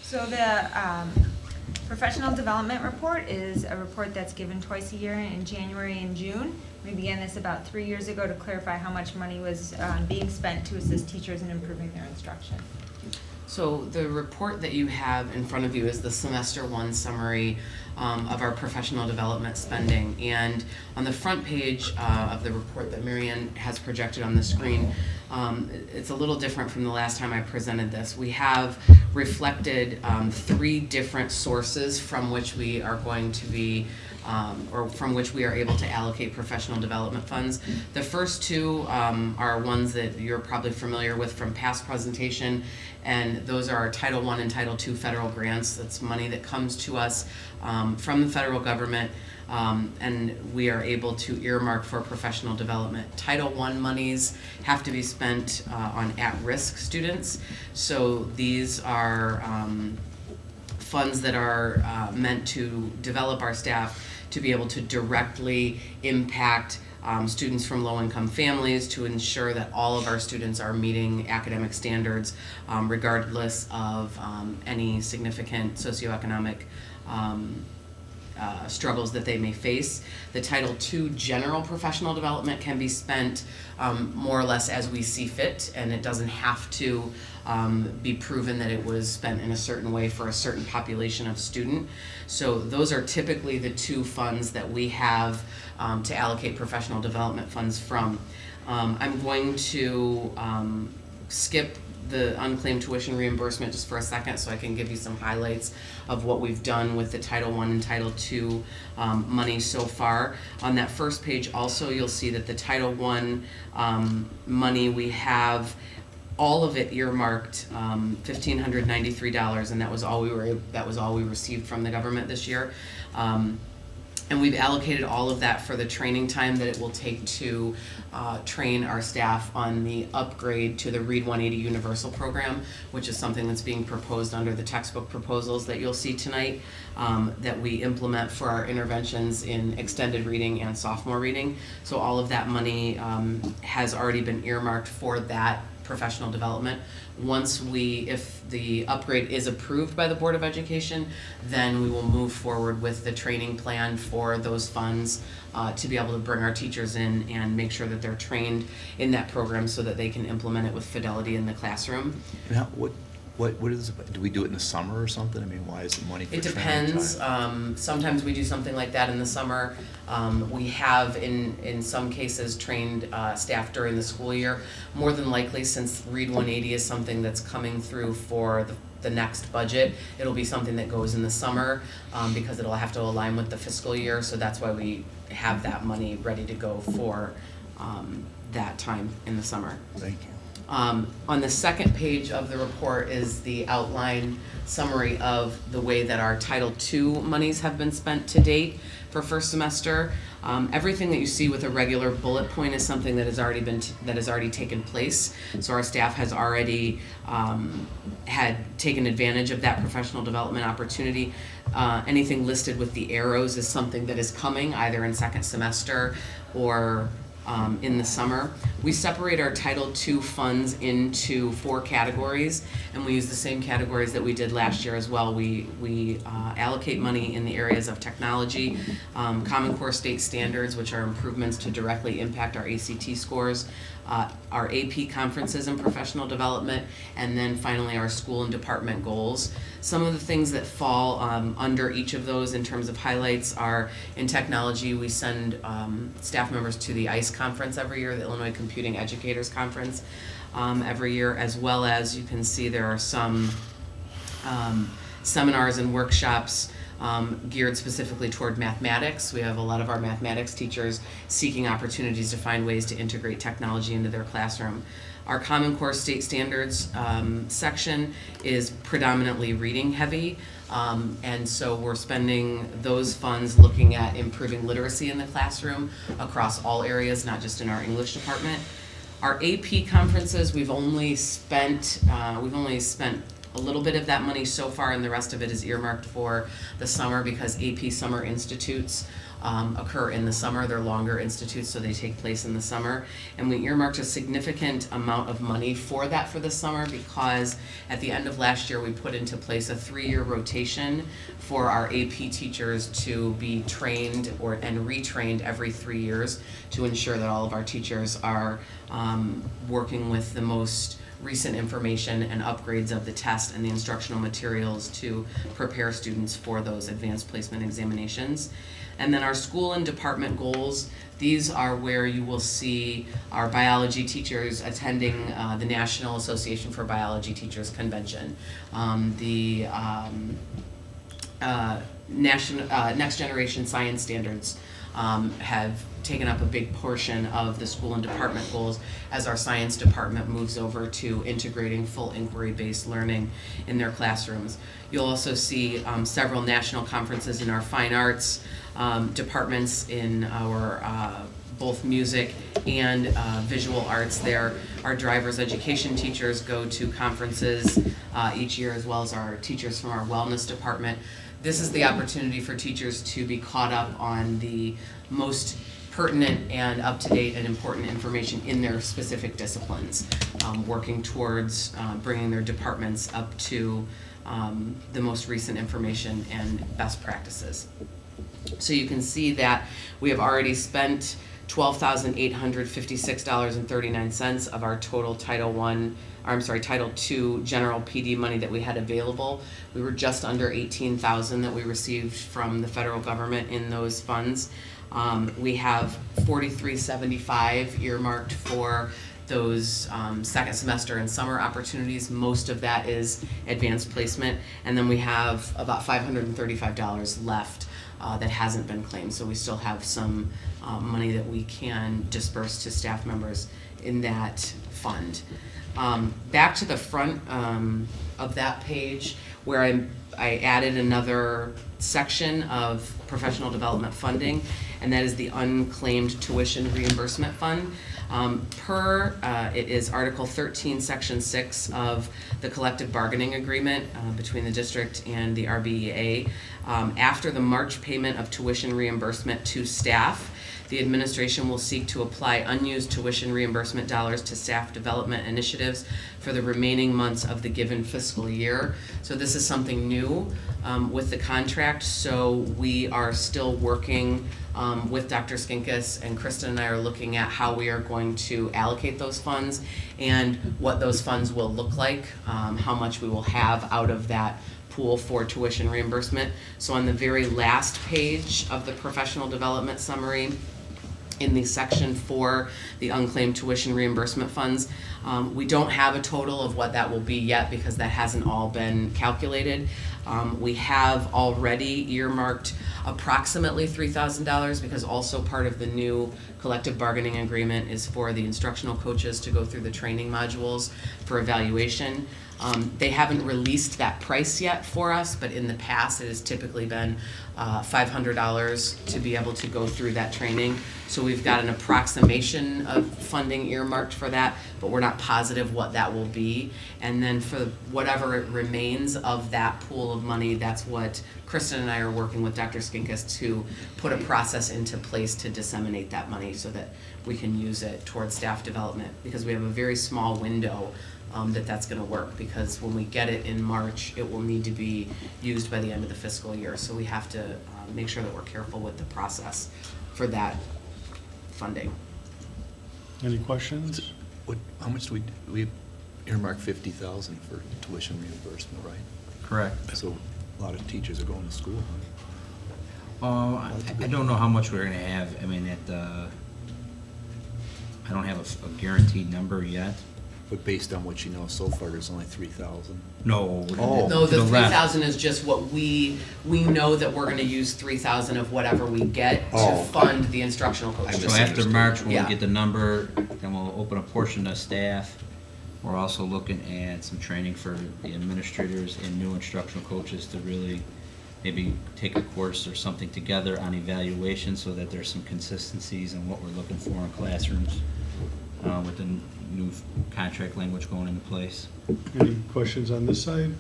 So the professional development report is a report that's given twice a year in January and June. We began this about 3 years ago to clarify how much money was being spent to assist teachers in improving their instruction. So the report that you have in front of you is the semester one summary of our professional development spending. And on the front page of the report that Marianne has projected on the screen, it's a little different from the last time I presented this. We have reflected 3 different sources from which we are going to be or from which we are able to allocate professional development funds. The first 2 are ones that you're probably familiar with from past presentation, and those are our Title I and Title II federal grants. That's money that comes to us from the federal government, and we are able to earmark for professional development. Title I monies have to be spent on at-risk students, so these are funds that are meant to develop our staff to be able to directly impact students from low-income families, to ensure that all of our students are meeting academic standards regardless of any significant socioeconomic struggles that they may face. The Title II general professional development can be spent more or less as we see fit, and it doesn't have to be proven that it was spent in a certain way for a certain population of student. So those are typically the 2 funds that we have to allocate professional development funds from. I'm going to skip the unclaimed tuition reimbursement just for a second so I can give you some highlights of what we've done with the Title I and Title II money so far. On that first page also you'll see that the Title I money, we have all of it earmarked, $1,593, and that was all we received from the government this year. And we've allocated all of that for the training time that it will take to train our staff on the upgrade to the Read 180 Universal program, which is something that's being proposed under the textbook proposals that you'll see tonight, that we implement for our interventions in extended reading and sophomore reading. So all of that money has already been earmarked for that professional development. Once if the upgrade is approved by the Board of Education, then we will move forward with the training plan for those funds to be able to bring our teachers in and make sure that they're trained in that program so that they can implement it with fidelity in the classroom. Now, what is it? Do we do it in the summer or something? I mean, why is it money for It training depends. time? Sometimes we do something like that in the summer. We have, in some cases, trained staff during the school year. More than likely, since Read 180 is something that's coming through for the next budget, it'll be something that goes in the summer because it'll have to align with the fiscal year. So that's why we have that money ready to go for that time in the summer. Thank you. On the second page of the report is the outline summary of the way that our Title II monies have been spent to date for first semester. Everything that you see with a regular bullet point is something that has already taken place. So our staff has already had taken advantage of that professional development opportunity. Anything listed with the arrows is something that is coming either in second semester or in the summer. We separate our Title II funds into 4 categories, and we use the same categories that we did last year as well. We allocate money in the areas of technology, Common Core state standards, which are improvements to directly impact our ACT scores, our AP conferences and professional development, and then finally our school and department goals. Some of the things that fall under each of those in terms of highlights are in technology, we send staff members to the ICE conference every year, the Illinois Computing Educators Conference every year, as well as you can see there are some seminars and workshops geared specifically toward mathematics. We have a lot of our mathematics teachers seeking opportunities to find ways to integrate technology into their classroom. Our Common Core state standards section is predominantly reading heavy, and so we're spending those funds looking at improving literacy in the classroom across all areas, not just in our English department. Our AP conferences, we've only spent a little bit of that money so far, and the rest of it is earmarked for the summer because AP Summer Institutes occur in the summer. They're longer institutes, so they take place in the summer. And we earmarked a significant amount of money for that for the summer because at the end of last year, we put into place a 3-year rotation for our AP teachers to be trained and retrained every 3 years to ensure that all of our teachers are working with the most recent information and upgrades of the test and the instructional materials to prepare students for those advanced placement examinations. And then our school and department goals, these are where you will see our biology teachers attending the National Association for Biology Teachers Convention, the Next Generation Science Standards have taken up a big portion of the school and department goals as our science department moves over to integrating full inquiry-based learning in their classrooms. You'll also see several national conferences in our fine arts departments in our both music and visual arts there. Our driver's education teachers go to conferences each year, as well as our teachers from our wellness department. This is the opportunity for teachers to be caught up on the most pertinent and up-to-date and important information in their specific disciplines, working towards bringing their departments up to the most recent information and best practices. So you can see that we have already spent $12,856.39 of our total Title II general PD money that we had available. We were just under $18,000 that we received from the federal government in those funds. We have $43.75 earmarked for those second semester and summer opportunities. Most of that is advanced placement, and then we have about $535 left that hasn't been claimed. So we still have some money that we can disperse to staff members in that fund. Back to the front of that page where I added another section of professional development funding, and that is the unclaimed tuition reimbursement fund. It is Article 13, Section 6 of the collective bargaining agreement between the district and the RBEA. After the March payment of tuition reimbursement to staff, the administration will seek to apply unused tuition reimbursement dollars to staff development initiatives for the remaining months of the given fiscal year. So this is something new with the contract. So we are still working with Dr. Skinkis, and Kristen and I are looking at how we are going to allocate those funds and what those funds will look like, how much we will have out of that pool for tuition reimbursement. So on the very last page of the professional development summary, in the section for the unclaimed tuition reimbursement funds, we don't have a total of what that will be yet because that hasn't all been calculated. We have already earmarked approximately $3,000 because also part of the new collective bargaining agreement is for the instructional coaches to go through the training modules for evaluation. They haven't released that price yet for us, but in the past it has typically been $500 to be able to go through that training. So we've got an approximation of funding earmarked for that, but we're not positive what that will be. And then for whatever remains of that pool of money, that's what Kristen and I are working with Dr. Skinkis to put a process into place to disseminate that money so that we can use it towards staff development, because we have a very small window that's going to work, because when we get it in March, it will need to be used by the end of the fiscal year. So we have to make sure that we're careful with the process for that funding. Any questions? How much do we earmark $50,000 for tuition reimbursement, right? Correct. So a lot of teachers are going to school. I don't know how much we're gonna have. I mean, I don't have a guaranteed number yet. But based on what you know so far, there's only 3,000. No. Oh. No, the to left. 3,000 is just what we know that we're gonna use 3,000 of whatever we get to Oh. fund the instructional I coaches. So just after understood. March, when Yeah. we get the number, then we'll open a portion to staff. We're also looking at some training for the administrators and new instructional coaches to really maybe take a course or something together on evaluation so that there's some consistencies in what we're looking for in classrooms with the new contract language going into place. Any questions on this side?